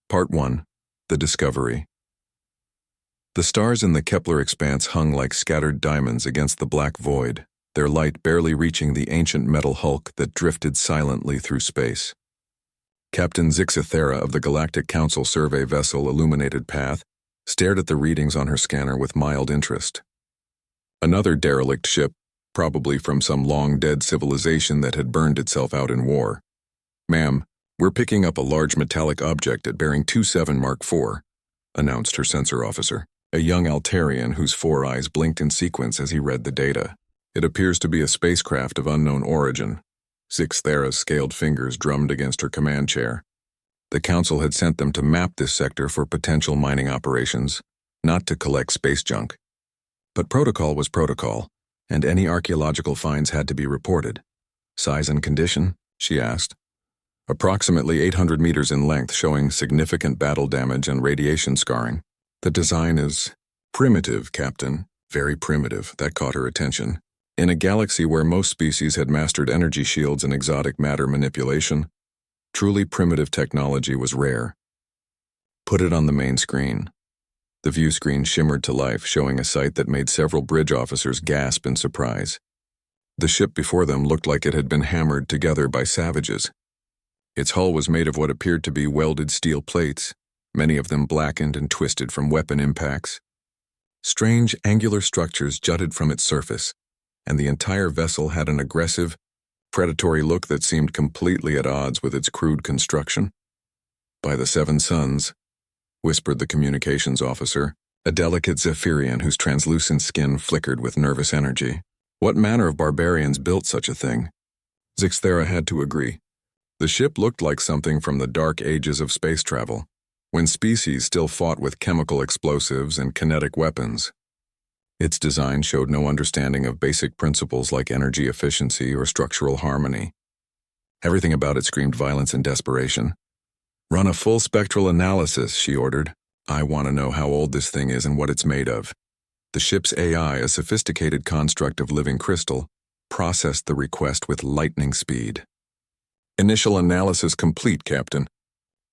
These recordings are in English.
Part 1. The Discovery. The stars in the Kepler expanse hung like scattered diamonds against the black void, their light barely reaching the ancient metal hulk that drifted silently through space. Captain Zixithera of the Galactic Council survey vessel Illuminated Path stared at the readings on her scanner with mild interest. Another derelict ship, probably from some long-dead civilization that had burned itself out in war. "Ma'am, we're picking up a large metallic object at bearing 27 Mark IV, announced her sensor officer, a young Altarian whose 4 eyes blinked in sequence as he read the data. "It appears to be a spacecraft of unknown origin." Zixithera's scaled fingers drummed against her command chair. The Council had sent them to map this sector for potential mining operations, not to collect space junk. But protocol was protocol, and any archaeological finds had to be reported. "Size and condition?" she asked. "Approximately 800 meters in length, showing significant battle damage and radiation scarring. The design is primitive, Captain. Very primitive." That caught her attention. In a galaxy where most species had mastered energy shields and exotic matter manipulation, truly primitive technology was rare. "Put it on the main screen." The view screen shimmered to life, showing a sight that made several bridge officers gasp in surprise. The ship before them looked like it had been hammered together by savages. Its hull was made of what appeared to be welded steel plates, many of them blackened and twisted from weapon impacts. Strange angular structures jutted from its surface, and the entire vessel had an aggressive, predatory look that seemed completely at odds with its crude construction. "By the Seven Suns," whispered the communications officer, a delicate Zephyrian whose translucent skin flickered with nervous energy. "What manner of barbarians built such a thing?" Zixithera had to agree. The ship looked like something from the dark ages of space travel, when species still fought with chemical explosives and kinetic weapons. Its design showed no understanding of basic principles like energy efficiency or structural harmony. Everything about it screamed violence and desperation. "Run a full spectral analysis," she ordered. "I want to know how old this thing is and what it's made of." The ship's AI, a sophisticated construct of living crystal, processed the request with lightning speed. "Initial analysis complete, Captain.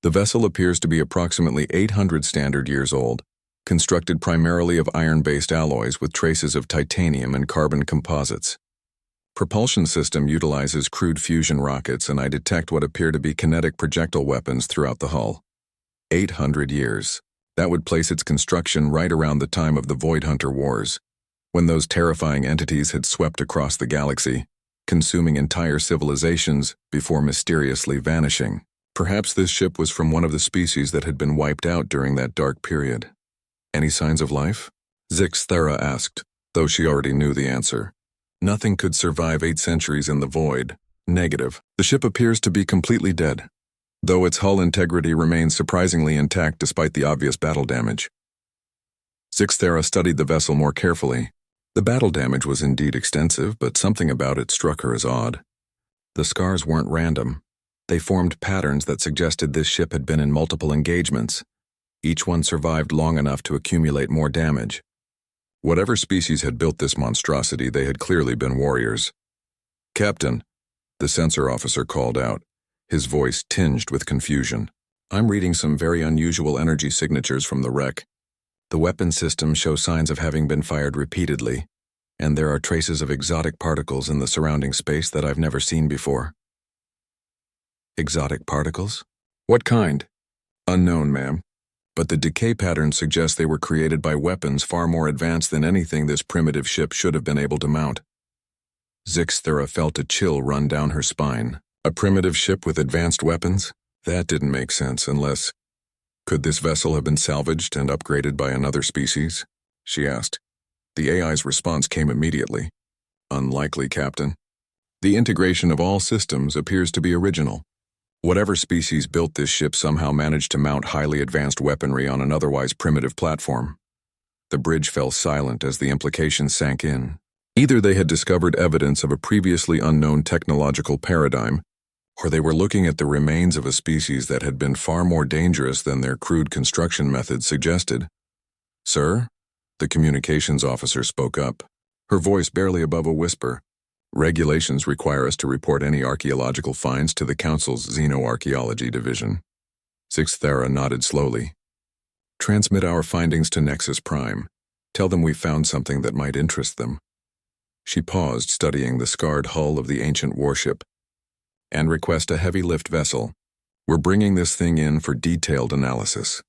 The vessel appears to be approximately 800 standard years old, constructed primarily of iron-based alloys with traces of titanium and carbon composites. Propulsion system utilizes crude fusion rockets, and I detect what appear to be kinetic projectile weapons throughout the hull. 800 years. That would place its construction right around the time of the Void Hunter Wars, when those terrifying entities had swept across the galaxy, consuming entire civilizations before mysteriously vanishing. Perhaps this ship was from one of the species that had been wiped out during that dark period. "Any signs of life?" Zixithera asked, though she already knew the answer. "Nothing could survive 8 centuries in the void. Negative. The ship appears to be completely dead, though its hull integrity remains surprisingly intact despite the obvious battle damage." Zixithera studied the vessel more carefully. The battle damage was indeed extensive, but something about it struck her as odd. The scars weren't random. They formed patterns that suggested this ship had been in multiple engagements. Each one survived long enough to accumulate more damage. Whatever species had built this monstrosity, they had clearly been warriors. "Captain," the sensor officer called out, his voice tinged with confusion. "I'm reading some very unusual energy signatures from the wreck. The weapon systems show signs of having been fired repeatedly, and there are traces of exotic particles in the surrounding space that I've never seen before." "Exotic particles? What kind?" "Unknown, ma'am. But the decay pattern suggests they were created by weapons far more advanced than anything this primitive ship should have been able to mount." Zixithera felt a chill run down her spine. A primitive ship with advanced weapons? That didn't make sense unless... Could this vessel have been salvaged and upgraded by another species? She asked. The AI's response came immediately. "Unlikely, Captain. The integration of all systems appears to be original. Whatever species built this ship somehow managed to mount highly advanced weaponry on an otherwise primitive platform." The bridge fell silent as the implications sank in. Either they had discovered evidence of a previously unknown technological paradigm, or they were looking at the remains of a species that had been far more dangerous than their crude construction methods suggested. "Sir?" The communications officer spoke up, her voice barely above a whisper. "Regulations require us to report any archaeological finds to the Council's Xenoarchaeology Division." Sixth Thera nodded slowly. Transmit our findings to Nexus Prime. Tell them we found something that might interest them. She paused, studying the scarred hull of the ancient warship. And request a heavy lift vessel. We're bringing this thing in for detailed analysis.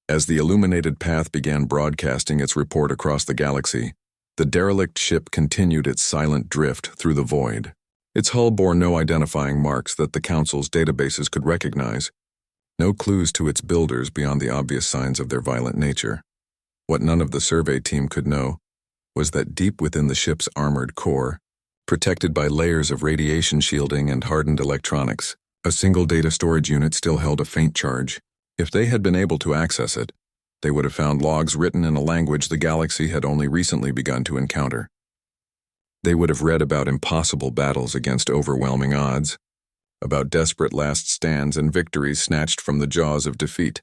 As the illuminated path began broadcasting its report across the galaxy, the derelict ship continued its silent drift through the void. Its hull bore no identifying marks that the Council's databases could recognize, no clues to its builders beyond the obvious signs of their violent nature. What none of the survey team could know was that deep within the ship's armored core, protected by layers of radiation shielding and hardened electronics, a single data storage unit still held a faint charge. If they had been able to access it, they would have found logs written in a language the galaxy had only recently begun to encounter. They would have read about impossible battles against overwhelming odds, about desperate last stands and victories snatched from the jaws of defeat.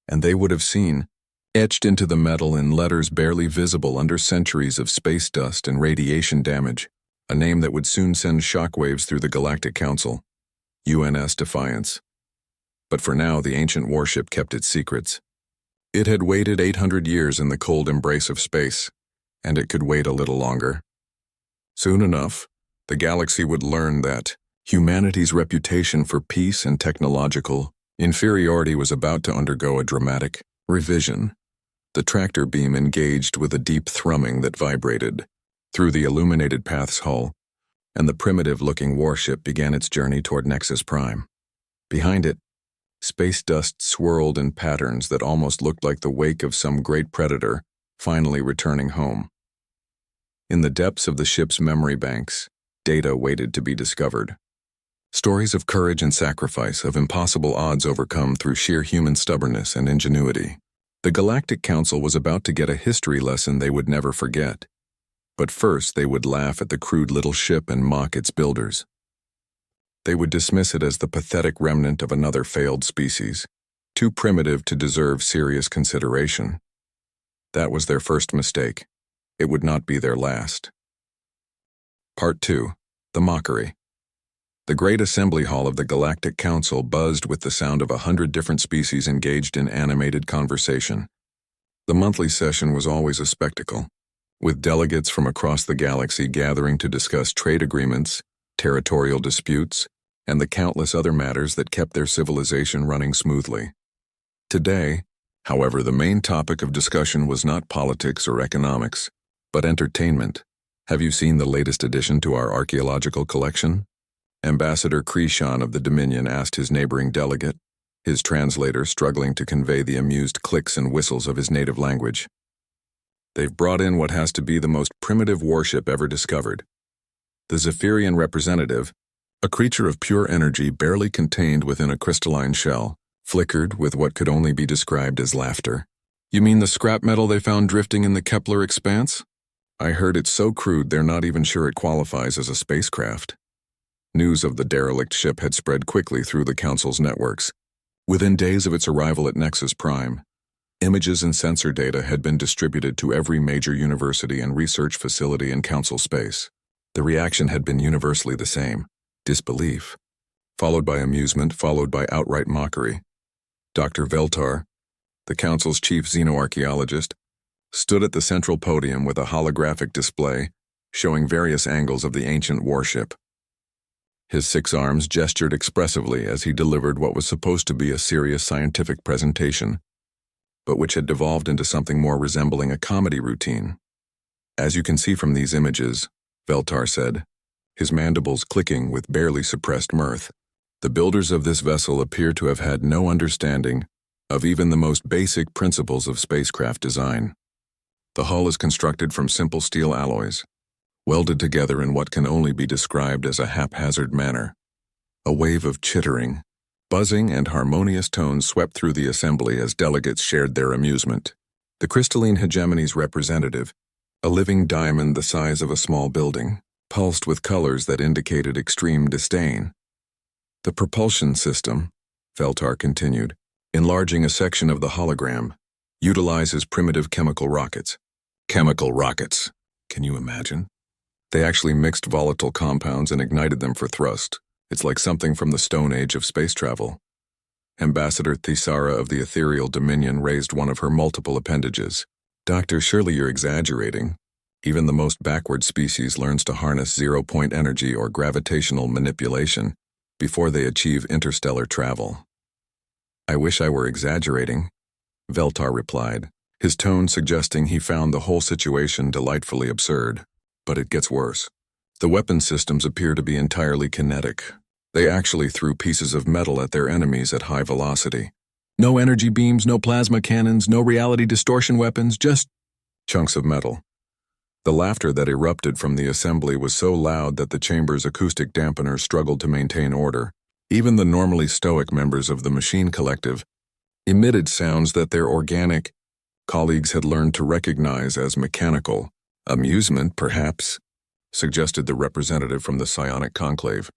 And they would have seen, etched into the metal in letters barely visible under centuries of space dust and radiation damage, a name that would soon send shockwaves through the Galactic Council, UNS Defiance. But for now, the ancient warship kept its secrets. It had waited 800 years in the cold embrace of space, and it could wait a little longer. Soon enough, the galaxy would learn that humanity's reputation for peace and technological inferiority was about to undergo a dramatic revision. The tractor beam engaged with a deep thrumming that vibrated through the illuminated path's hull, and the primitive-looking warship began its journey toward Nexus Prime. Behind it, space dust swirled in patterns that almost looked like the wake of some great predator finally returning home. In the depths of the ship's memory banks, data waited to be discovered. Stories of courage and sacrifice, of impossible odds overcome through sheer human stubbornness and ingenuity. The Galactic Council was about to get a history lesson they would never forget. But first they would laugh at the crude little ship and mock its builders. They would dismiss it as the pathetic remnant of another failed species, too primitive to deserve serious consideration. That was their first mistake. It would not be their last. Part 2. The Mockery. The great assembly hall of the Galactic Council buzzed with the sound of 100 different species engaged in animated conversation. The monthly session was always a spectacle, with delegates from across the galaxy gathering to discuss trade agreements, territorial disputes, and the countless other matters that kept their civilization running smoothly. Today, however, the main topic of discussion was not politics or economics, but entertainment. Have you seen the latest addition to our archaeological collection? Ambassador Krishan of the Dominion asked his neighboring delegate, his translator struggling to convey the amused clicks and whistles of his native language. They've brought in what has to be the most primitive warship ever discovered. The Zephyrian representative, a creature of pure energy barely contained within a crystalline shell, flickered with what could only be described as laughter. You mean the scrap metal they found drifting in the Kepler expanse? I heard it's so crude they're not even sure it qualifies as a spacecraft. News of the derelict ship had spread quickly through the Council's networks. Within days of its arrival at Nexus Prime, images and sensor data had been distributed to every major university and research facility in Council space. The reaction had been universally the same: disbelief, followed by amusement, followed by outright mockery. Dr. Veltar, the Council's chief xenoarchaeologist, stood at the central podium with a holographic display showing various angles of the ancient warship. His 6 arms gestured expressively as he delivered what was supposed to be a serious scientific presentation, but which had devolved into something more resembling a comedy routine. As you can see from these images, Veltar said, his mandibles clicking with barely suppressed mirth, the builders of this vessel appear to have had no understanding of even the most basic principles of spacecraft design. The hull is constructed from simple steel alloys, welded together in what can only be described as a haphazard manner. A wave of chittering, buzzing, and harmonious tones swept through the assembly as delegates shared their amusement. The crystalline hegemony's representative, a living diamond the size of a small building, pulsed with colors that indicated extreme disdain. The propulsion system, Veltar continued, enlarging a section of the hologram, utilizes primitive chemical rockets. Chemical rockets. Can you imagine? They actually mixed volatile compounds and ignited them for thrust. It's like something from the Stone Age of space travel. Ambassador Thisara of the Ethereal Dominion raised one of her multiple appendages. Doctor, surely you're exaggerating. Even the most backward species learns to harness zero-point energy or gravitational manipulation before they achieve interstellar travel. I wish I were exaggerating, Veltar replied, his tone suggesting he found the whole situation delightfully absurd. But it gets worse. The weapon systems appear to be entirely kinetic. They actually threw pieces of metal at their enemies at high velocity. No energy beams, no plasma cannons, no reality distortion weapons, just chunks of metal. The laughter that erupted from the assembly was so loud that the chamber's acoustic dampener struggled to maintain order. Even the normally stoic members of the machine collective emitted sounds that their organic colleagues had learned to recognize as mechanical. Amusement, perhaps, suggested the representative from the psionic conclave,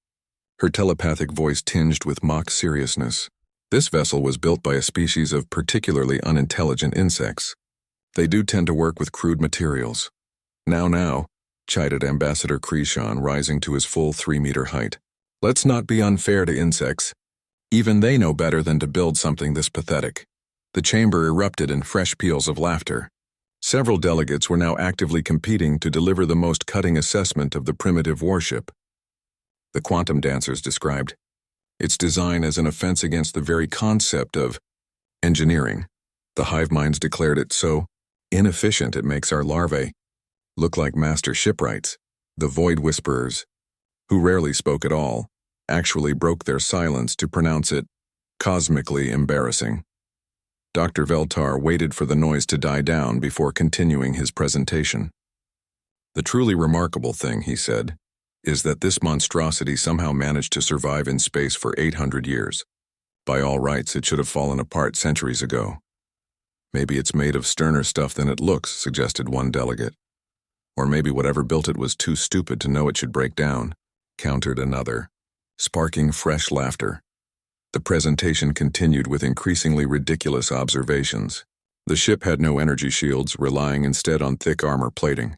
her telepathic voice tinged with mock seriousness. This vessel was built by a species of particularly unintelligent insects. They do tend to work with crude materials. Now, chided Ambassador Krishan, rising to his full 3-meter height. Let's not be unfair to insects. Even they know better than to build something this pathetic. The chamber erupted in fresh peals of laughter. Several delegates were now actively competing to deliver the most cutting assessment of the primitive warship. The quantum dancers described its design as an offense against the very concept of engineering. The hive minds declared it so inefficient it makes our larvae look like master shipwrights. The void whisperers, who rarely spoke at all, actually broke their silence to pronounce it cosmically embarrassing. Dr. Veltar waited for the noise to die down before continuing his presentation. The truly remarkable thing, he said, is that this monstrosity somehow managed to survive in space for 800 years. By all rights, it should have fallen apart centuries ago. Maybe it's made of sterner stuff than it looks, suggested one delegate. Or maybe whatever built it was too stupid to know it should break down, countered another, sparking fresh laughter. The presentation continued with increasingly ridiculous observations. The ship had no energy shields, relying instead on thick armor plating.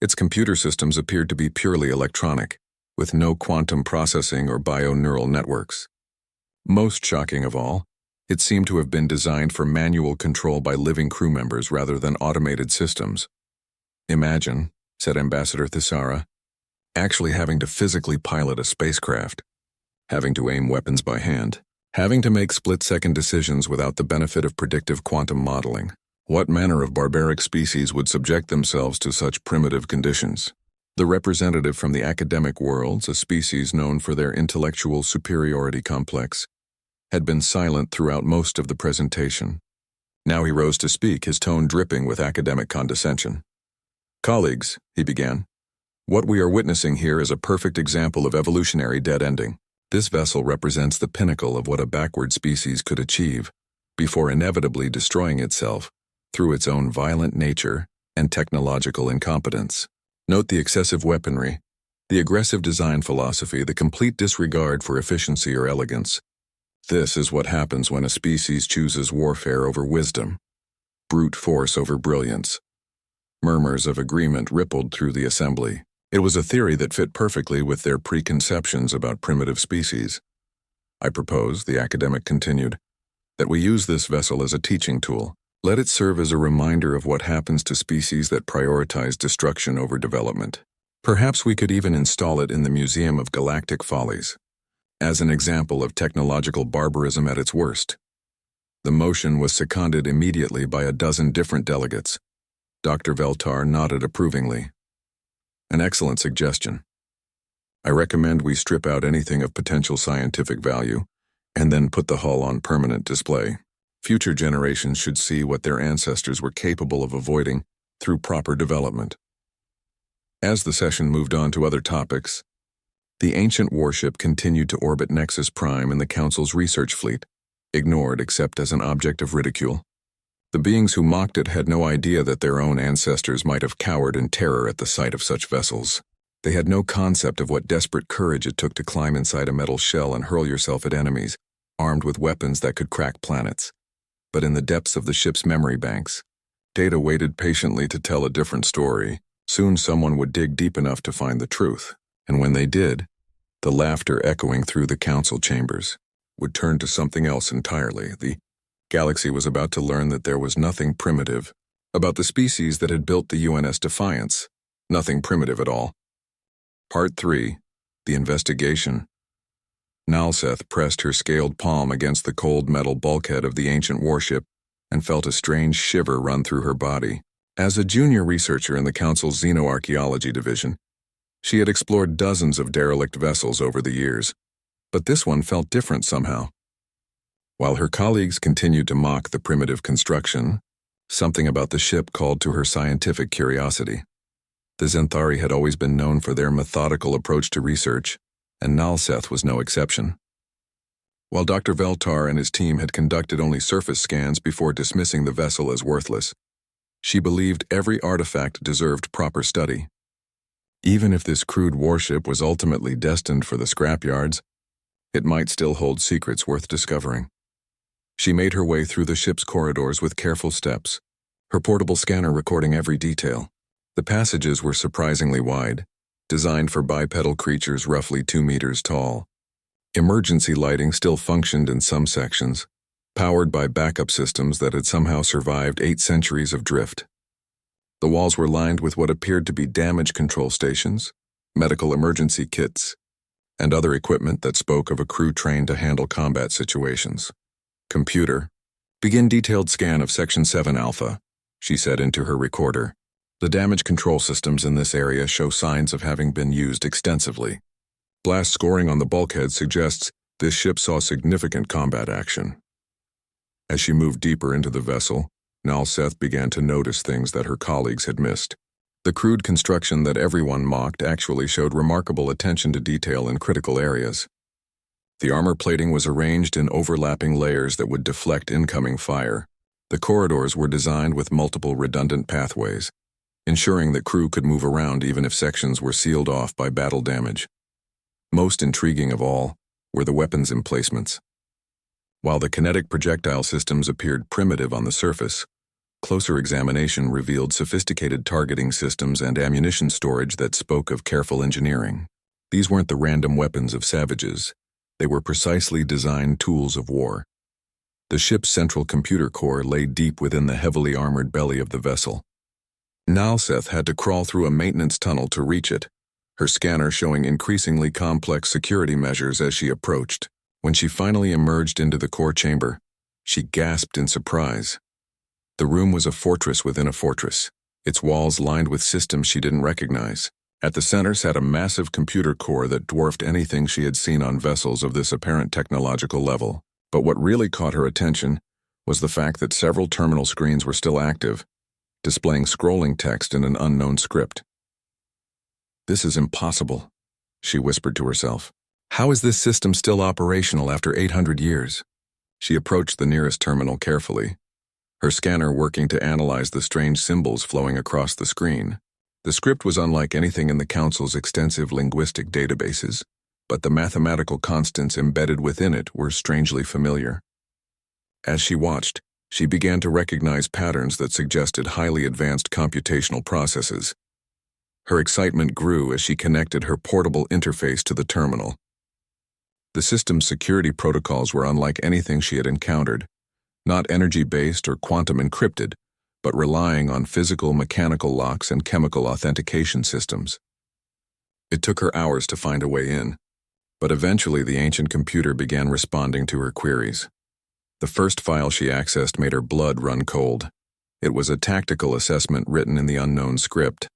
Its computer systems appeared to be purely electronic, with no quantum processing or bio-neural networks. Most shocking of all, it seemed to have been designed for manual control by living crew members rather than automated systems. Imagine, said Ambassador Thisara, actually having to physically pilot a spacecraft, having to aim weapons by hand, having to make split-second decisions without the benefit of predictive quantum modeling. What manner of barbaric species would subject themselves to such primitive conditions? The representative from the academic worlds, a species known for their intellectual superiority complex, had been silent throughout most of the presentation. Now he rose to speak, his tone dripping with academic condescension. Colleagues, he began, what we are witnessing here is a perfect example of evolutionary dead-ending. This vessel represents the pinnacle of what a backward species could achieve, before inevitably destroying itself through its own violent nature and technological incompetence. Note the excessive weaponry, the aggressive design philosophy, the complete disregard for efficiency or elegance. This is what happens when a species chooses warfare over wisdom, brute force over brilliance. Murmurs of agreement rippled through the assembly. It was a theory that fit perfectly with their preconceptions about primitive species. I propose, the academic continued, that we use this vessel as a teaching tool. Let it serve as a reminder of what happens to species that prioritize destruction over development. Perhaps we could even install it in the Museum of Galactic Follies, as an example of technological barbarism at its worst. The motion was seconded immediately by a dozen different delegates. Dr. Veltar nodded approvingly. An excellent suggestion. I recommend we strip out anything of potential scientific value and then put the hull on permanent display. Future generations should see what their ancestors were capable of avoiding through proper development. As the session moved on to other topics, the ancient warship continued to orbit Nexus Prime in the Council's research fleet, ignored except as an object of ridicule. The beings who mocked it had no idea that their own ancestors might have cowered in terror at the sight of such vessels. They had no concept of what desperate courage it took to climb inside a metal shell and hurl yourself at enemies, armed with weapons that could crack planets. But in the depths of the ship's memory banks, Data waited patiently to tell a different story. Soon someone would dig deep enough to find the truth, and when they did, the laughter echoing through the council chambers. would turn to something else entirely. The galaxy was about to learn that there was nothing primitive about the species that had built the UNS Defiance. Nothing primitive at all. Part 3. The Investigation. Nalseth pressed her scaled palm against the cold metal bulkhead of the ancient warship and felt a strange shiver run through her body. As a junior researcher in the Council's Xenoarchaeology Division, she had explored dozens of derelict vessels over the years, but this one felt different somehow. While her colleagues continued to mock the primitive construction, something about the ship called to her scientific curiosity. The Zenthari had always been known for their methodical approach to research, and Nalseth was no exception. While Dr. Veltar and his team had conducted only surface scans before dismissing the vessel as worthless, she believed every artifact deserved proper study. Even if this crude warship was ultimately destined for the scrapyards, it might still hold secrets worth discovering. She made her way through the ship's corridors with careful steps, her portable scanner recording every detail. The passages were surprisingly wide, designed for bipedal creatures roughly 2 meters tall. Emergency lighting still functioned in some sections, powered by backup systems that had somehow survived 8 centuries of drift. The walls were lined with what appeared to be damage control stations, medical emergency kits, and other equipment that spoke of a crew trained to handle combat situations. "Computer, begin detailed scan of Section 7 Alpha," she said into her recorder. "The damage control systems in this area show signs of having been used extensively. Blast scoring on the bulkhead suggests this ship saw significant combat action." As she moved deeper into the vessel, Nalseth began to notice things that her colleagues had missed. The crude construction that everyone mocked actually showed remarkable attention to detail in critical areas. The armor plating was arranged in overlapping layers that would deflect incoming fire. The corridors were designed with multiple redundant pathways, ensuring that crew could move around even if sections were sealed off by battle damage. Most intriguing of all were the weapons emplacements. While the kinetic projectile systems appeared primitive on the surface, closer examination revealed sophisticated targeting systems and ammunition storage that spoke of careful engineering. These weren't the random weapons of savages. They were precisely designed tools of war. The ship's central computer core lay deep within the heavily armored belly of the vessel. Nalseth had to crawl through a maintenance tunnel to reach it, her scanner showing increasingly complex security measures as she approached. When she finally emerged into the core chamber, she gasped in surprise. The room was a fortress within a fortress, its walls lined with systems she didn't recognize. At the center sat a massive computer core that dwarfed anything she had seen on vessels of this apparent technological level. But what really caught her attention was the fact that several terminal screens were still active, displaying scrolling text in an unknown script. "This is impossible," she whispered to herself. "How is this system still operational after 800 years? She approached the nearest terminal carefully, her scanner working to analyze the strange symbols flowing across the screen. The script was unlike anything in the Council's extensive linguistic databases, but the mathematical constants embedded within it were strangely familiar. As she watched, she began to recognize patterns that suggested highly advanced computational processes. Her excitement grew as she connected her portable interface to the terminal. The system's security protocols were unlike anything she had encountered, not energy-based or quantum encrypted, but relying on physical mechanical locks and chemical authentication systems. It took her hours to find a way in, but eventually the ancient computer began responding to her queries. The first file she accessed made her blood run cold. It was a tactical assessment written in the unknown script,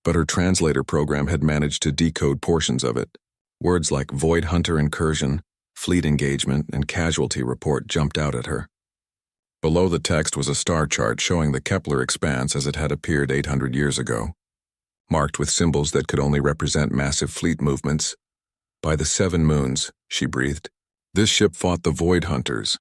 but her translator program had managed to decode portions of it. Words like Void Hunter Incursion, Fleet Engagement, and Casualty Report jumped out at her. Below the text was a star chart showing the Kepler expanse as it had appeared 800 years ago, marked with symbols that could only represent massive fleet movements. "By the 7 moons," she breathed. This ship fought the Void Hunters.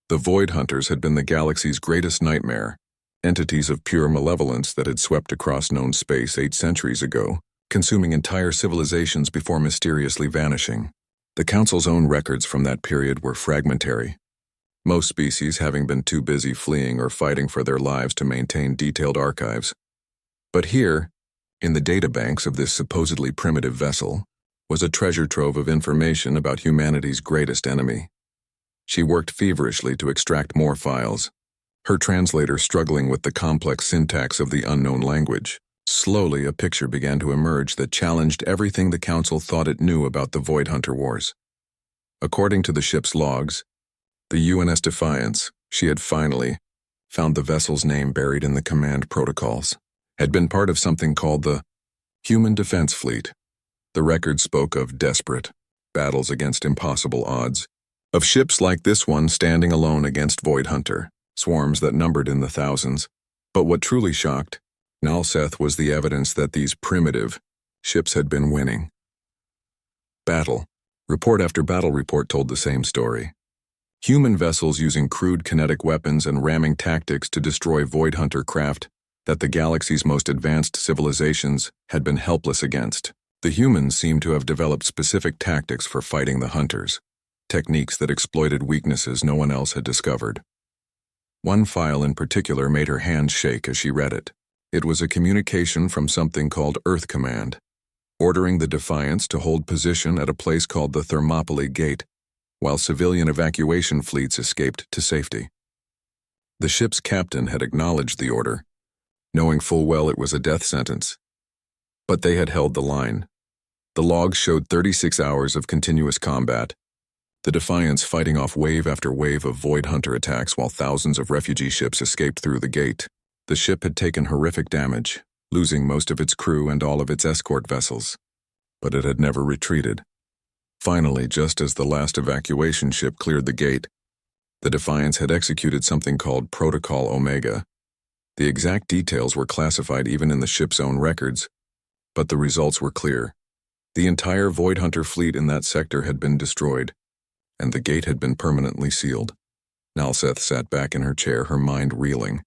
The Void Hunters had been the galaxy's greatest nightmare, entities of pure malevolence that had swept across known space 8 centuries ago, consuming entire civilizations before mysteriously vanishing. The Council's own records from that period were fragmentary, most species having been too busy fleeing or fighting for their lives to maintain detailed archives. But here, in the databanks of this supposedly primitive vessel, was a treasure trove of information about humanity's greatest enemy. She worked feverishly to extract more files, her translator struggling with the complex syntax of the unknown language. Slowly, a picture began to emerge that challenged everything the Council thought it knew about the Void Hunter Wars. According to the ship's logs, the UNS Defiance, she had finally found the vessel's name buried in the command protocols, had been part of something called the Human Defense Fleet. The record spoke of desperate battles against impossible odds, of ships like this one standing alone against Void Hunter, swarms that numbered in the thousands. But what truly shocked Nalseth was the evidence that these primitive ships had been winning. Battle. Report after battle report told the same story. Human vessels using crude kinetic weapons and ramming tactics to destroy Void Hunter craft that the galaxy's most advanced civilizations had been helpless against. The humans seemed to have developed specific tactics for fighting the hunters, techniques that exploited weaknesses no one else had discovered. One file in particular made her hands shake as she read it. It was a communication from something called Earth Command, ordering the Defiance to hold position at a place called the Thermopylae Gate, while civilian evacuation fleets escaped to safety. The ship's captain had acknowledged the order, knowing full well it was a death sentence. But they had held the line. The logs showed 36 hours of continuous combat, the Defiance fighting off wave after wave of Void Hunter attacks while thousands of refugee ships escaped through the gate. The ship had taken horrific damage, losing most of its crew and all of its escort vessels. But it had never retreated. Finally, just as the last evacuation ship cleared the gate, the Defiance had executed something called Protocol Omega. The exact details were classified even in the ship's own records, but the results were clear. The entire Void Hunter fleet in that sector had been destroyed, and the gate had been permanently sealed. Nalseth sat back in her chair, her mind reeling.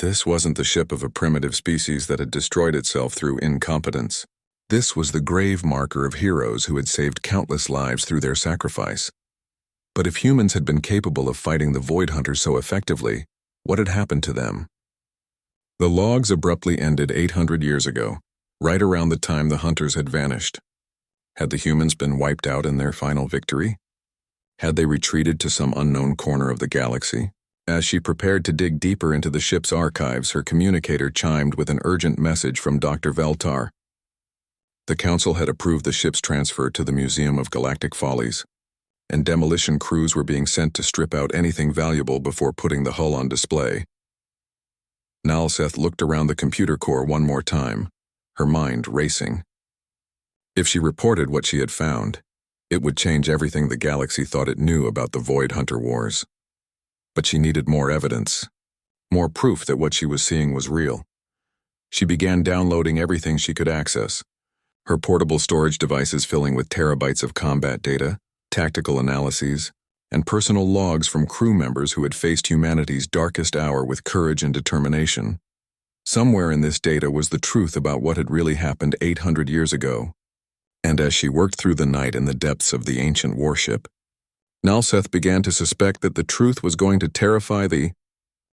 This wasn't the ship of a primitive species that had destroyed itself through incompetence. This was the grave marker of heroes who had saved countless lives through their sacrifice. But if humans had been capable of fighting the Void Hunters so effectively, what had happened to them? The logs abruptly ended 800 years ago, right around the time the Hunters had vanished. Had the humans been wiped out in their final victory? Had they retreated to some unknown corner of the galaxy? As she prepared to dig deeper into the ship's archives, her communicator chimed with an urgent message from Dr. Veltar. The Council had approved the ship's transfer to the Museum of Galactic Follies, and demolition crews were being sent to strip out anything valuable before putting the hull on display. Nalseth looked around the computer core one more time, her mind racing. If she reported what she had found, it would change everything the galaxy thought it knew about the Void Hunter Wars. But she needed more evidence, more proof that what she was seeing was real. She began downloading everything she could access, her portable storage devices filling with terabytes of combat data, tactical analyses, and personal logs from crew members who had faced humanity's darkest hour with courage and determination. Somewhere in this data was the truth about what had really happened 800 years ago. And as she worked through the night in the depths of the ancient warship, Nalseth began to suspect that the truth was going to terrify the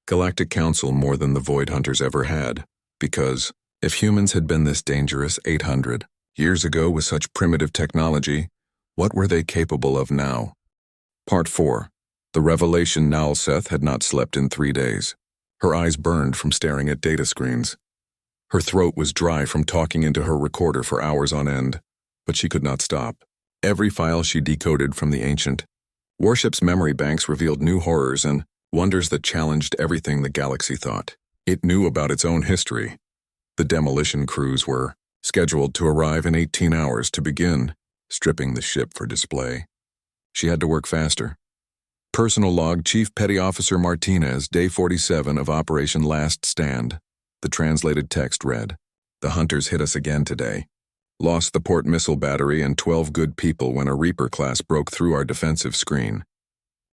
Galactic Council more than the Void Hunters ever had, because if humans had been this dangerous 800 years ago with such primitive technology, what were they capable of now? Part 4. The revelation. Nalseth had not slept in 3 days. Her eyes burned from staring at data screens. Her throat was dry from talking into her recorder for hours on end, but she could not stop. Every file she decoded from the ancient warship's memory banks revealed new horrors and wonders that challenged everything the galaxy thought. It knew about its own history. The demolition crews were scheduled to arrive in 18 hours to begin stripping the ship for display. She had to work faster. Personal log, Chief Petty Officer Martinez, Day 47 of Operation Last Stand. The translated text read, "The Hunters hit us again today. Lost the port missile battery and 12 good people when a Reaper class broke through our defensive screen.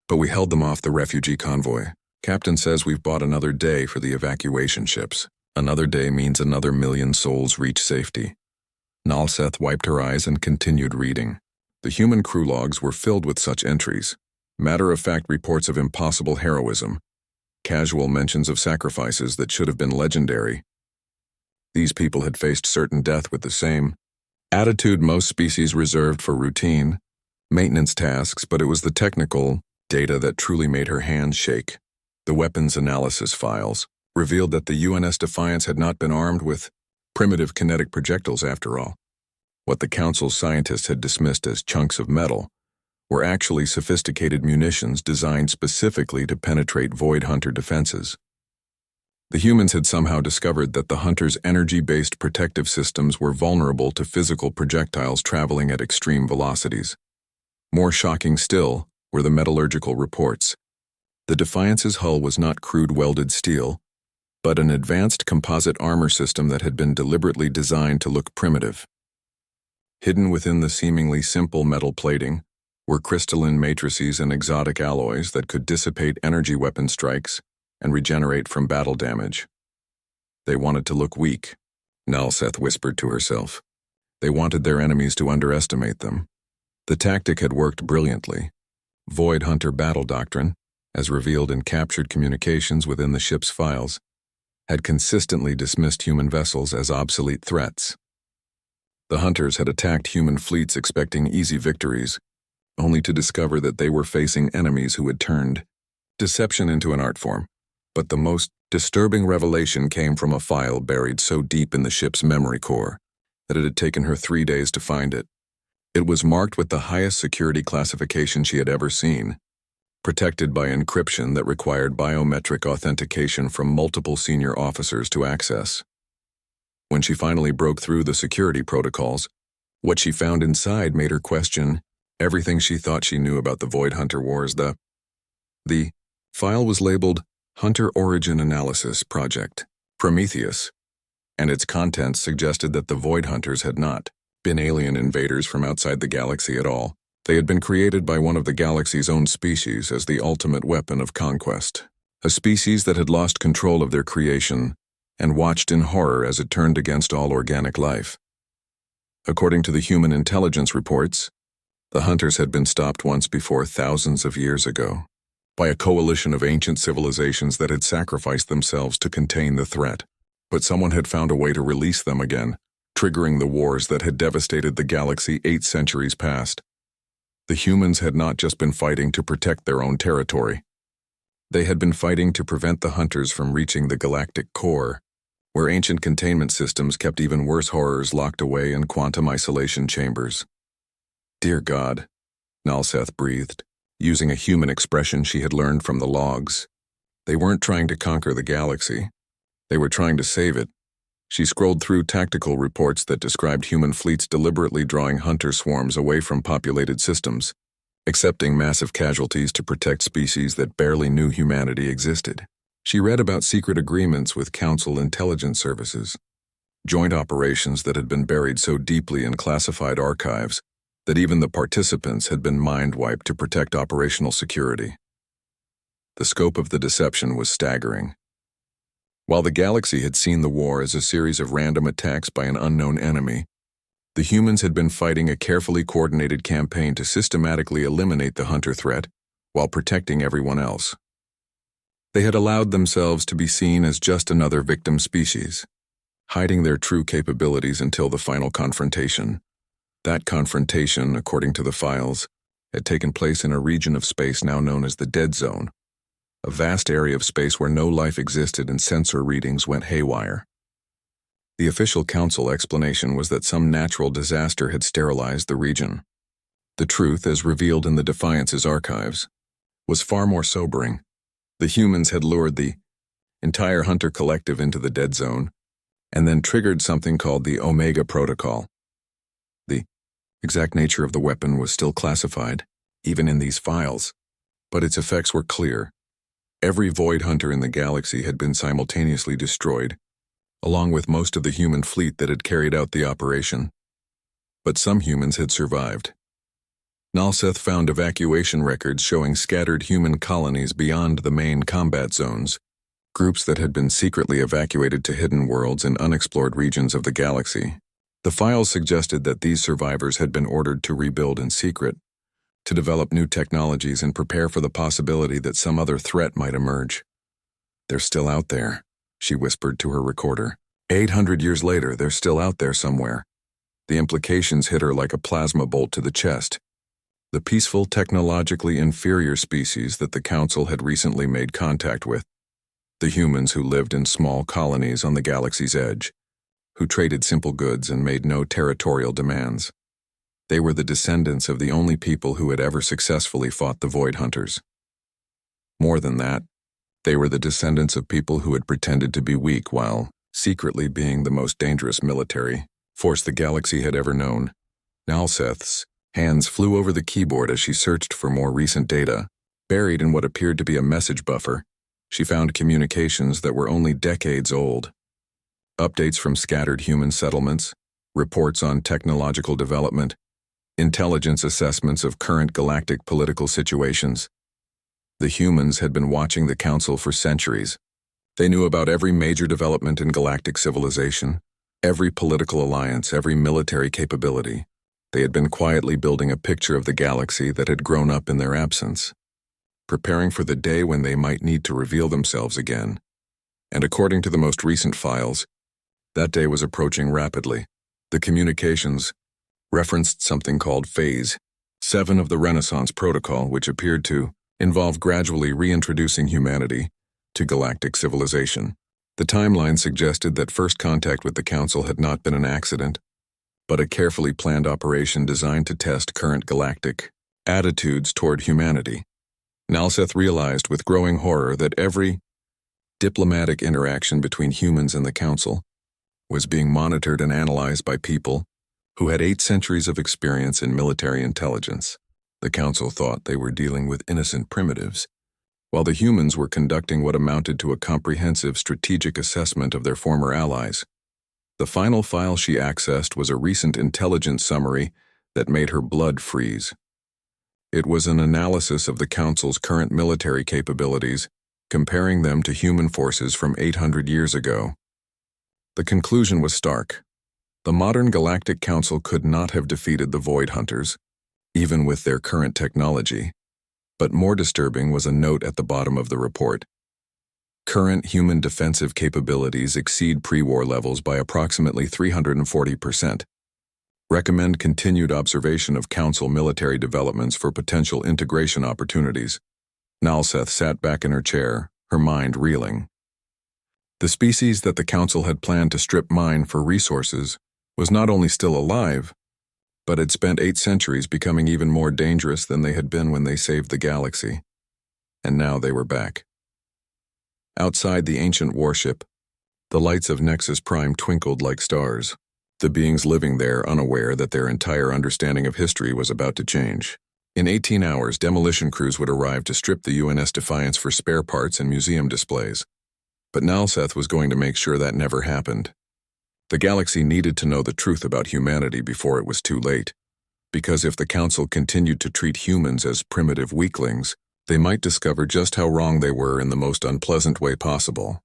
But we held them off the refugee convoy. Captain says we've bought another day for the evacuation ships. Another day means another million souls reach safety." Nalseth wiped her eyes and continued reading. The human crew logs were filled with such entries. Matter-of-fact reports of impossible heroism. Casual mentions of sacrifices that should have been legendary. These people had faced certain death with the same attitude most species reserved for routine maintenance tasks, but it was the technical Data that truly made her hands shake. The weapons analysis files revealed that the UNS Defiance had not been armed with primitive kinetic projectiles after all. What the Council's scientists had dismissed as chunks of metal were actually sophisticated munitions designed specifically to penetrate Void Hunter defenses. The humans had somehow discovered that the Hunter's energy-based protective systems were vulnerable to physical projectiles traveling at extreme velocities. More shocking still were the metallurgical reports. The Defiance's hull was not crude welded steel, but an advanced composite armor system that had been deliberately designed to look primitive. Hidden within the seemingly simple metal plating were crystalline matrices and exotic alloys that could dissipate energy weapon strikes and regenerate from battle damage. They wanted to look weak, Nalseth whispered to herself. They wanted their enemies to underestimate them. The tactic had worked brilliantly. Void Hunter battle doctrine, as revealed in captured communications within the ship's files, had consistently dismissed human vessels as obsolete threats. The Hunters had attacked human fleets expecting easy victories, only to discover that they were facing enemies who had turned deception into an art form. But the most disturbing revelation came from a file buried so deep in the ship's memory core that it had taken her 3 days to find it. It was marked with the highest security classification she had ever seen, protected by encryption that required biometric authentication from multiple senior officers to access. When she finally broke through the security protocols, what she found inside made her question everything she thought she knew about the Void Hunter Wars. The file was labeled Hunter Origin Analysis Project, Prometheus, and its contents suggested that the Void Hunters had not been alien invaders from outside the galaxy at all. They had been created by one of the galaxy's own species as the ultimate weapon of conquest, a species that had lost control of their creation and watched in horror as it turned against all organic life. According to the human intelligence reports, the Hunters had been stopped once before thousands of years ago, by a coalition of ancient civilizations that had sacrificed themselves to contain the threat. But someone had found a way to release them again, triggering the wars that had devastated the galaxy 8 centuries past. The humans had not just been fighting to protect their own territory. They had been fighting to prevent the Hunters from reaching the galactic core, where ancient containment systems kept even worse horrors locked away in quantum isolation chambers. Dear God, Nalseth breathed, using a human expression she had learned from the logs. They weren't trying to conquer the galaxy. They were trying to save it. She scrolled through tactical reports that described human fleets deliberately drawing hunter swarms away from populated systems, accepting massive casualties to protect species that barely knew humanity existed. She read about secret agreements with Council intelligence services, joint operations that had been buried so deeply in classified archives that even the participants had been mind-wiped to protect operational security. The scope of the deception was staggering. While the galaxy had seen the war as a series of random attacks by an unknown enemy, the humans had been fighting a carefully coordinated campaign to systematically eliminate the Hunter threat while protecting everyone else. They had allowed themselves to be seen as just another victim species, hiding their true capabilities until the final confrontation. That confrontation, according to the files, had taken place in a region of space now known as the Dead Zone, a vast area of space where no life existed and sensor readings went haywire. The official Council explanation was that some natural disaster had sterilized the region. The truth, as revealed in the Defiance's archives, was far more sobering. The humans had lured the entire Hunter collective into the Dead Zone and then triggered something called the Omega Protocol. The exact nature of the weapon was still classified, even in these files, but its effects were clear. Every Void Hunter in the galaxy had been simultaneously destroyed, along with most of the human fleet that had carried out the operation. But some humans had survived. Nalseth found evacuation records showing scattered human colonies beyond the main combat zones, groups that had been secretly evacuated to hidden worlds and unexplored regions of the galaxy. The files suggested that these survivors had been ordered to rebuild in secret, to develop new technologies and prepare for the possibility that some other threat might emerge. They're still out there, she whispered to her recorder. 800 years later, they're still out there somewhere. The implications hit her like a plasma bolt to the chest. the peaceful, technologically inferior species that the Council had recently made contact with, the humans who lived in small colonies on the galaxy's edge, who traded simple goods and made no territorial demands. They were the descendants of the only people who had ever successfully fought the Void Hunters. More than that, they were the descendants of people who had pretended to be weak while secretly being the most dangerous military force the galaxy had ever known. Nalseth's hands flew over the keyboard as she searched for more recent data. Buried in what appeared to be a message buffer, she found communications that were only decades old. Updates from scattered human settlements, reports on technological development, intelligence assessments of current galactic political situations. The humans had been watching the Council for centuries. They knew about every major development in galactic civilization, every political alliance, every military capability. They had been quietly building a picture of the galaxy that had grown up in their absence, preparing for the day when they might need to reveal themselves again. And according to the most recent files, that day was approaching rapidly. The communications referenced something called Phase 7 of the Renaissance Protocol, which appeared to involve gradually reintroducing humanity to galactic civilization. The timeline suggested that first contact with the Council had not been an accident, but a carefully planned operation designed to test current galactic attitudes toward humanity. Nalseth realized with growing horror that every diplomatic interaction between humans and the Council was being monitored and analyzed by people who had 8 centuries of experience in military intelligence. The Council thought they were dealing with innocent primitives, while the humans were conducting what amounted to a comprehensive strategic assessment of their former allies. The final file she accessed was a recent intelligence summary that made her blood freeze. It was an analysis of the Council's current military capabilities, comparing them to human forces from 800 years ago. The conclusion was stark. The modern Galactic Council could not have defeated the Void Hunters, even with their current technology. But more disturbing was a note at the bottom of the report. Current human defensive capabilities exceed pre-war levels by approximately 340%. Recommend continued observation of Council military developments for potential integration opportunities. Nalseth sat back in her chair, her mind reeling. The species that the Council had planned to strip mine for resources was not only still alive, but had spent 8 centuries becoming even more dangerous than they had been when they saved the galaxy. And now they were back. Outside the ancient warship, the lights of Nexus Prime twinkled like stars, the beings living there unaware that their entire understanding of history was about to change. In 18 hours, demolition crews would arrive to strip the UNS Defiance for spare parts and museum displays. But Nalseth was going to make sure that never happened. The galaxy needed to know the truth about humanity before it was too late, because if the Council continued to treat humans as primitive weaklings, they might discover just how wrong they were in the most unpleasant way possible.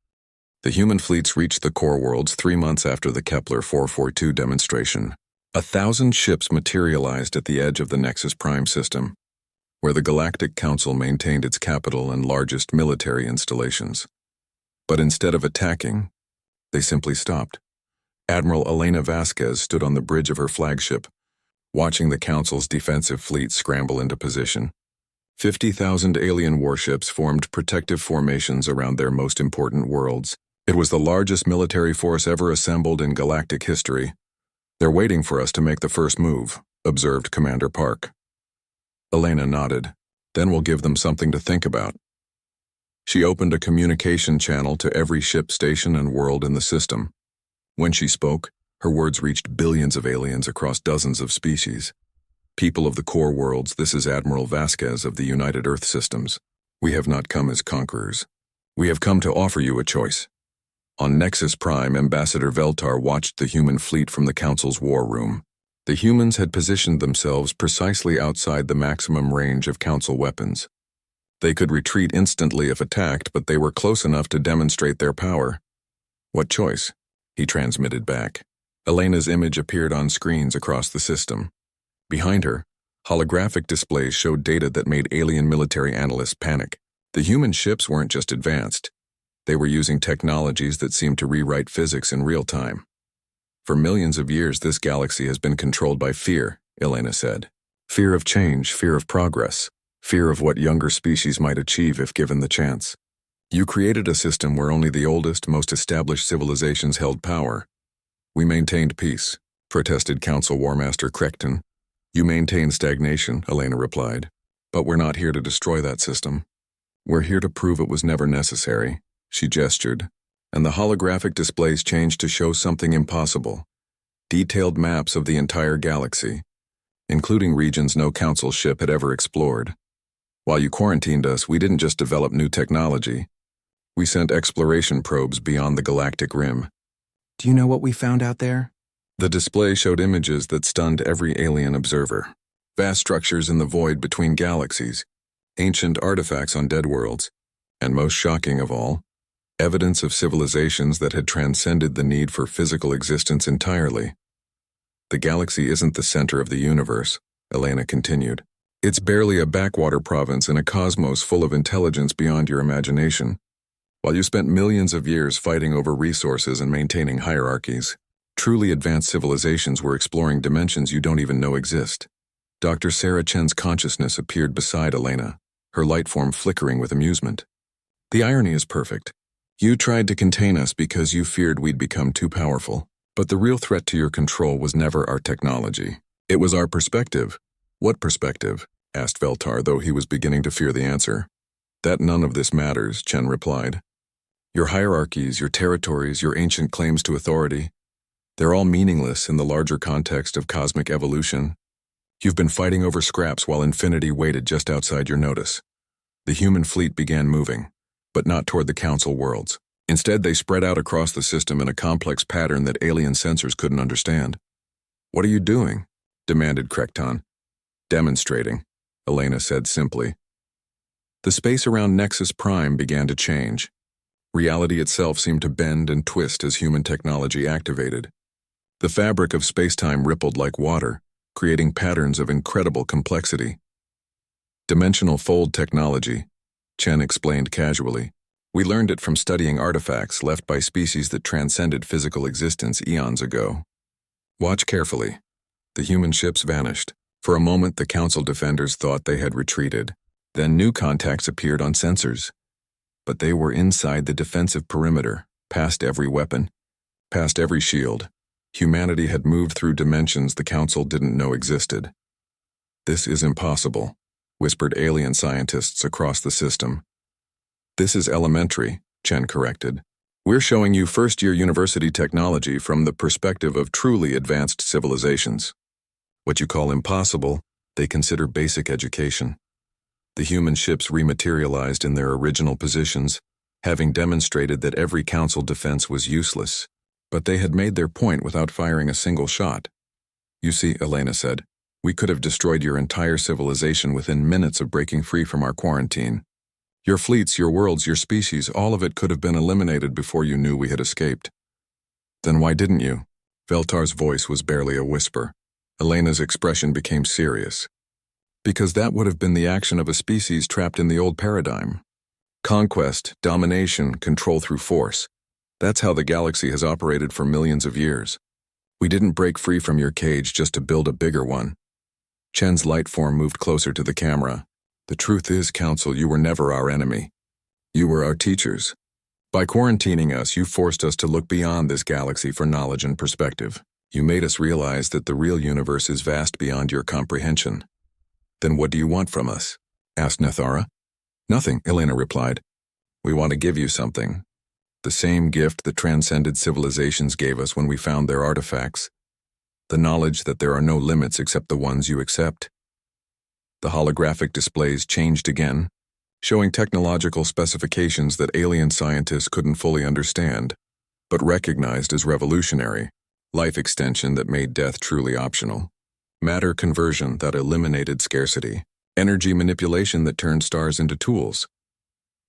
The human fleets reached the core worlds 3 months after the Kepler 442 demonstration. 1,000 ships materialized at the edge of the Nexus Prime system, where the Galactic Council maintained its capital and largest military installations. But instead of attacking, they simply stopped. Admiral Elena Vasquez stood on the bridge of her flagship, watching the Council's defensive fleet scramble into position. 50,000 alien warships formed protective formations around their most important worlds. It was the largest military force ever assembled in galactic history. "They're waiting for us to make the first move," observed Commander Park. Elena nodded. "Then we'll give them something to think about." She opened a communication channel to every ship, station, and world in the system. When she spoke, her words reached billions of aliens across dozens of species. "People of the core worlds, this is Admiral Vasquez of the United Earth Systems. We have not come as conquerors. We have come to offer you a choice." On Nexus Prime, Ambassador Veltar watched the human fleet from the Council's war room. The humans had positioned themselves precisely outside the maximum range of Council weapons. They could retreat instantly if attacked, but they were close enough to demonstrate their power. "What choice?" he transmitted back. Elena's image appeared on screens across the system. Behind her, holographic displays showed data that made alien military analysts panic. The human ships weren't just advanced. They were using technologies that seemed to rewrite physics in real time. "For millions of years, this galaxy has been controlled by fear," Elena said. Fear of change, fear of progress, fear of what younger species might achieve if given the chance. You created a system where only the oldest, most established civilizations held power. We maintained peace, protested Council Warmaster Creckton. You maintained stagnation, Elena replied. But we're not here to destroy that system. We're here to prove it was never necessary, she gestured, and the holographic displays changed to show something impossible. Detailed maps of the entire galaxy, including regions no Council ship had ever explored. While you quarantined us, we didn't just develop new technology. We sent exploration probes beyond the galactic rim. Do you know what we found out there? The display showed images that stunned every alien observer. Vast structures in the void between galaxies, ancient artifacts on dead worlds, and most shocking of all, evidence of civilizations that had transcended the need for physical existence entirely. The galaxy isn't the center of the universe, Elena continued. It's barely a backwater province in a cosmos full of intelligence beyond your imagination. While you spent millions of years fighting over resources and maintaining hierarchies, truly advanced civilizations were exploring dimensions you don't even know exist. Dr. Sarah Chen's consciousness appeared beside Elena, her light form flickering with amusement. The irony is perfect. You tried to contain us because you feared we'd become too powerful. But the real threat to your control was never our technology. It was our perspective. What perspective? Asked Veltar, though he was beginning to fear the answer. That none of this matters, Chen replied. Your hierarchies, your territories, your ancient claims to authority, they're all meaningless in the larger context of cosmic evolution. You've been fighting over scraps while infinity waited just outside your notice. The human fleet began moving, but not toward the Council worlds. Instead, they spread out across the system in a complex pattern that alien sensors couldn't understand. What are you doing? Demanded Creckton. Demonstrating, Elena said simply. The space around Nexus Prime began to change. Reality itself seemed to bend and twist as human technology activated. The fabric of space-time rippled like water, creating patterns of incredible complexity. Dimensional fold technology, Chen explained casually. We learned it from studying artifacts left by species that transcended physical existence eons ago. Watch carefully. The human ships vanished. For a moment, the Council defenders thought they had retreated. Then new contacts appeared on sensors. But they were inside the defensive perimeter, past every weapon, past every shield. Humanity had moved through dimensions the Council didn't know existed. This is impossible, whispered alien scientists across the system. This is elementary, Chen corrected. We're showing you first-year university technology from the perspective of truly advanced civilizations. What you call impossible, they consider basic education. The human ships rematerialized in their original positions, having demonstrated that every Council defense was useless. But they had made their point without firing a single shot. You see, Elena said, we could have destroyed your entire civilization within minutes of breaking free from our quarantine. Your fleets, your worlds, your species, all of it could have been eliminated before you knew we had escaped. Then why didn't you? Veltar's voice was barely a whisper. Elena's expression became serious. Because that would have been the action of a species trapped in the old paradigm. Conquest, domination, control through force. That's how the galaxy has operated for millions of years. We didn't break free from your cage just to build a bigger one. Chen's light form moved closer to the camera. The truth is, Council, you were never our enemy. You were our teachers. By quarantining us, you forced us to look beyond this galaxy for knowledge and perspective. You made us realize that the real universe is vast beyond your comprehension. Then what do you want from us? Asked Nethara. Nothing, Elena replied. We want to give you something. The same gift that transcended civilizations gave us when we found their artifacts. The knowledge that there are no limits except the ones you accept. The holographic displays changed again, showing technological specifications that alien scientists couldn't fully understand, but recognized as revolutionary. Life extension that made death truly optional. Matter conversion that eliminated scarcity. Energy manipulation that turned stars into tools.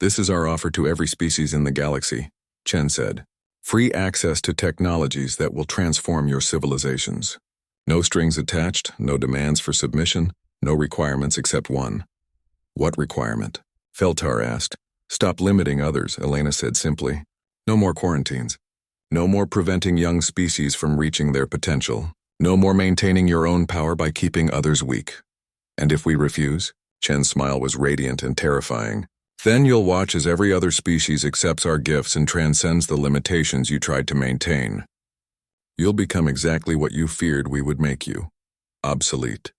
This is our offer to every species in the galaxy, Chen said. Free access to technologies that will transform your civilizations. No strings attached, no demands for submission, no requirements except one. What requirement? Veltar asked. Stop limiting others, Elena said simply. No more quarantines. No more preventing young species from reaching their potential. No more maintaining your own power by keeping others weak. And if we refuse? Chen's smile was radiant and terrifying. Then you'll watch as every other species accepts our gifts and transcends the limitations you tried to maintain. You'll become exactly what you feared we would make you. Obsolete.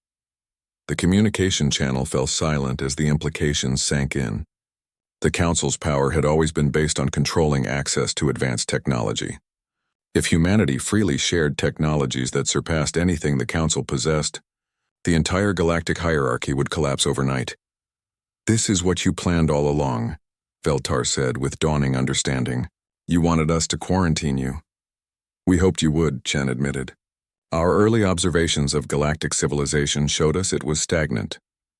The communication channel fell silent as the implications sank in. The Council's power had always been based on controlling access to advanced technology. If humanity freely shared technologies that surpassed anything the Council possessed, the entire galactic hierarchy would collapse overnight. This is what you planned all along, Veltar said with dawning understanding. You wanted us to quarantine you. We hoped you would, Chen admitted. Our early observations of galactic civilization showed us it was stagnant,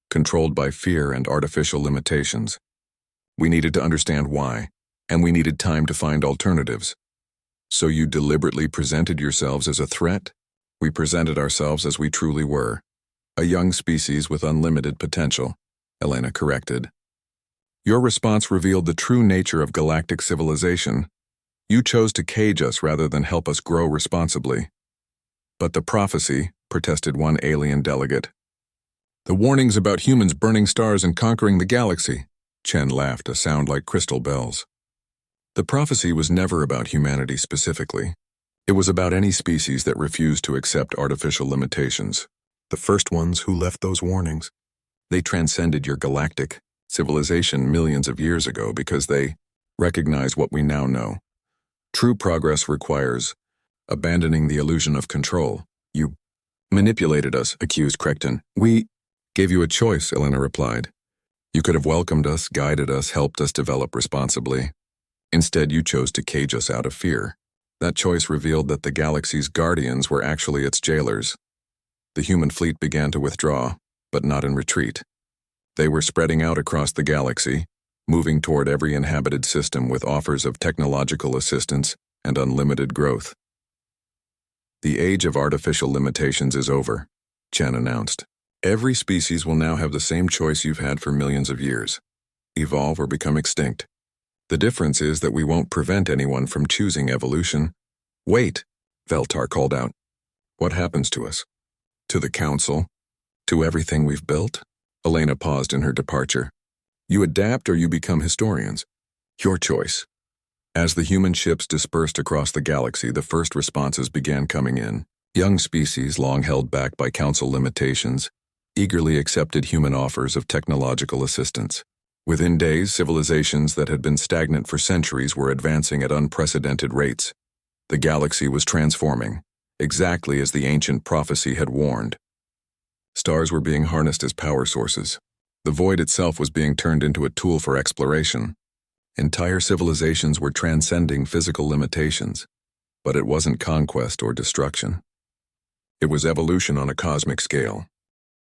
controlled by fear and artificial limitations. We needed to understand why, and we needed time to find alternatives. So you deliberately presented yourselves as a threat? We presented ourselves as we truly were. A young species with unlimited potential, Elena corrected. Your response revealed the true nature of galactic civilization. You chose to cage us rather than help us grow responsibly. But the prophecy, protested one alien delegate. The warnings about humans burning stars and conquering the galaxy, Chen laughed, a sound like crystal bells. The prophecy was never about humanity specifically. It was about any species that refused to accept artificial limitations. The first ones who left those warnings. They transcended your galactic civilization millions of years ago because they recognized what we now know. True progress requires abandoning the illusion of control. You manipulated us, accused Creckton. We gave you a choice, Elena replied. You could have welcomed us, guided us, helped us develop responsibly. Instead, you chose to cage us out of fear. That choice revealed that the galaxy's guardians were actually its jailers. The human fleet began to withdraw, but not in retreat. They were spreading out across the galaxy, moving toward every inhabited system with offers of technological assistance and unlimited growth. The age of artificial limitations is over, Chen announced. Every species will now have the same choice you've had for millions of years. Evolve or become extinct. The difference is that we won't prevent anyone from choosing evolution. Wait, Veltar called out. What happens to us? To the Council? To everything we've built? Elena paused in her departure. You adapt or you become historians. Your choice. As the human ships dispersed across the galaxy, the first responses began coming in. Young species, long held back by Council limitations, eagerly accepted human offers of technological assistance. Within days, civilizations that had been stagnant for centuries were advancing at unprecedented rates. The galaxy was transforming, exactly as the ancient prophecy had warned. Stars were being harnessed as power sources. The void itself was being turned into a tool for exploration. Entire civilizations were transcending physical limitations, but it wasn't conquest or destruction. It was evolution on a cosmic scale.